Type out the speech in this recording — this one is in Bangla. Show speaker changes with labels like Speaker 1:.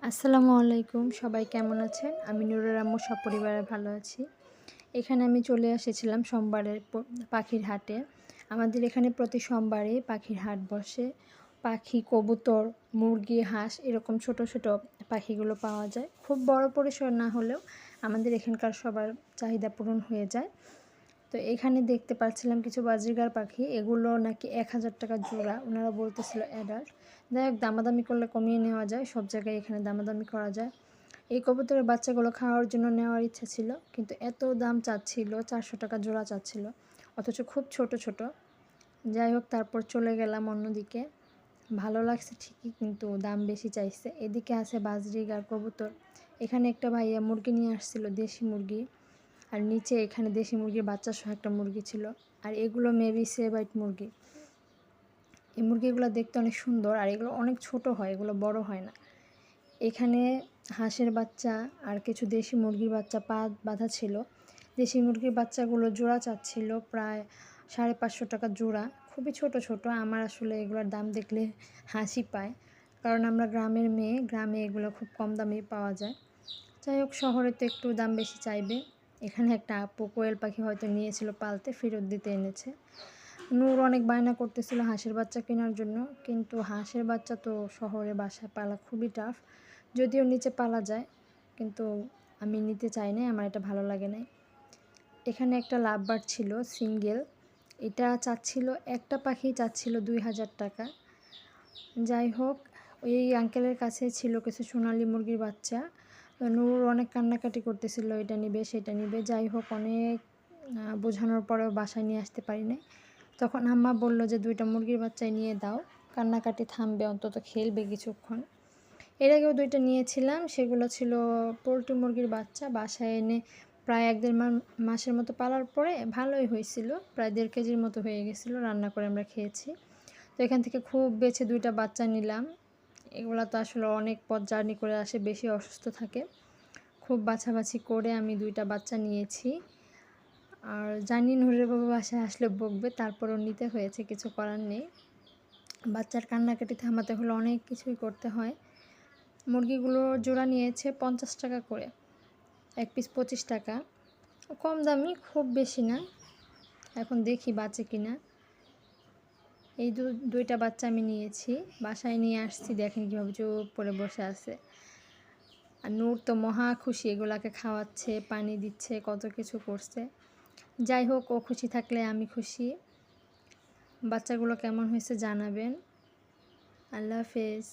Speaker 1: আসসালামু আলাইকুম, সবাই কেমন আছেন? আমি নুরের আম্মু সপরিবারে ভালো আছি। এখানে আমি চলে এসেছিলাম সোমবারের পাখির হাটে। আমাদের এখানে প্রতি সোমবারে পাখির হাট বসে। পাখি, কবুতর, মুরগি, হাঁস এরকম ছোট ছোট পাখিগুলো পাওয়া যায়। খুব বড় পরিসর না হলেও আমাদের এখানকার সবার চাহিদা পূরণ হয়ে যায়। তো এখানে দেখতে পাচ্ছিলাম কিছু বাজরিগার পাখি, এগুলো নাকি ১,০০০ টাকা জোড়া, ওনারা বলতেছিল অ্যাডাল্ট। যাই হোক, দামাদামি করলে কমিয়ে নেওয়া যায়, সব জায়গায় এখানে দামাদামি করা যায়। এই কবুতরের বাচ্চাগুলো খাওয়ার জন্য নেওয়ার ইচ্ছা ছিল, কিন্তু এত দাম চাচ্ছিল, ৪০০ টাকা জোড়া চাচ্ছিল, অথচ খুব ছোট ছোট। যাই হোক, তারপর চলে গেলাম অন্যদিকে। ভালো লাগছে ঠিকই, কিন্তু দাম বেশি চাইছে। এদিকে আছে বাজরিগার কবুতর। এখানে একটা ভাইয়া মুরগি নিয়ে আসছিল, দেশি মুরগি। আর নিচে এখানে দেশি মুরগির বাচ্চা সহ একটা মুরগি ছিল। আর এগুলো মেবি সেবাইট মুরগি। এই মুরগিগুলো দেখতে অনেক সুন্দর, আর এগুলো অনেক ছোট হয়, এগুলো বড় হয় না। এখানে হাঁসের বাচ্চা আর কিছু দেশি মুরগির বাচ্চা পা বাঁধা ছিল। দেশি মুরগির বাচ্চাগুলো জোড়া চাচ্ছিল প্রায় ৫৫০ টাকা জোড়া, খুবই ছোট ছোট। আমার আসলে এগুলোর দাম দেখলে হাসি পায়, কারণ আমরা গ্রামের মেয়ে, গ্রামে এগুলো খুব কম দামেই পাওয়া যায়। যাই হোক, শহরে তো একটু দাম বেশি চাইবে। এখানে একটা আপু কোয়েল পাখি হয়তো নিয়েছিল পালতে, ফেরত দিতে এনেছে। নূর অনেক বায়না করতেছিল হাঁসের বাচ্চা কেনার জন্য, কিন্তু হাঁসের বাচ্চা তো শহরে বাসায় পালা খুবই টাফ। যদিও নিচে পালা যায়, কিন্তু আমি নিতে চাই নাই, আমার এটা ভালো লাগে নাই। এখানে একটা লাভবার্ড ছিল সিঙ্গেল, এটা চাচ্ছিল, একটা পাখি চাচ্ছিল ২,০০০ টাকা। যাই হোক, ওই আঙ্কেলের কাছে ছিল কিছু সোনালী মুরগির বাচ্চা। নূর অনেক কান্নাকাটি করতেছিল, এটা নিবে সেটা নিবে। যাই হোক, অনেক বোঝানোর পরেও বাসায় নিয়ে আসতে পারি নাই। তখন আম্মা বলল যে ২টা মুরগির বাচ্চাই নিয়ে দাও, কান্নাকাটি থামবে, অন্তত খেলবে কিছুক্ষণ। এর আগেও ২টা নিয়েছিলাম, সেগুলো ছিল পোলট্রি মুরগির বাচ্চা। বাসায় এনে প্রায় ১-১.৫ মাসের মতো পালার পরে ভালোই হয়েছিল, প্রায় ১.৫ কেজির মতো হয়ে গেছিলো, রান্না করে আমরা খেয়েছি। তো এখান থেকে খুব বেছে ২টা বাচ্চা নিলাম। এগুলো তো আসলে অনেক পথ জার্নি করে আসে, বেশি অসুস্থ থাকে। খুব বাছাবাছি করে আমি ২টা বাচ্চা নিয়েছি। আর জানি নুরের বাবা বাসায় আসলে বকবে, তারপরও নিতে হয়েছে, কিছু করার নেই। বাচ্চার কান্নাকাটি থামাতে হলে অনেক কিছুই করতে হয়। মুরগিগুলো জোড়া নিয়েছে ৫০ টাকা করে, এক পিস ২৫ টাকা, কম দামি, খুব বেশি না। এখন দেখি বাঁচে কিনা। এই ২টা বাচ্চা আমি নিয়েছি, বাসায় নিয়ে আসছি, দেখেন কীভাবে চুপ করে বসে আছে। আর নূর তো মহা খুশি, এগুলাকে খাওয়াচ্ছে, পানি দিচ্ছে, কত কিছু করছে। যাই হোক, ও খুশি থাকলে আমি খুশি। বাচ্চাগুলো কেমন হয়েছে জানাবেন। আল্লাহ হাফেজ।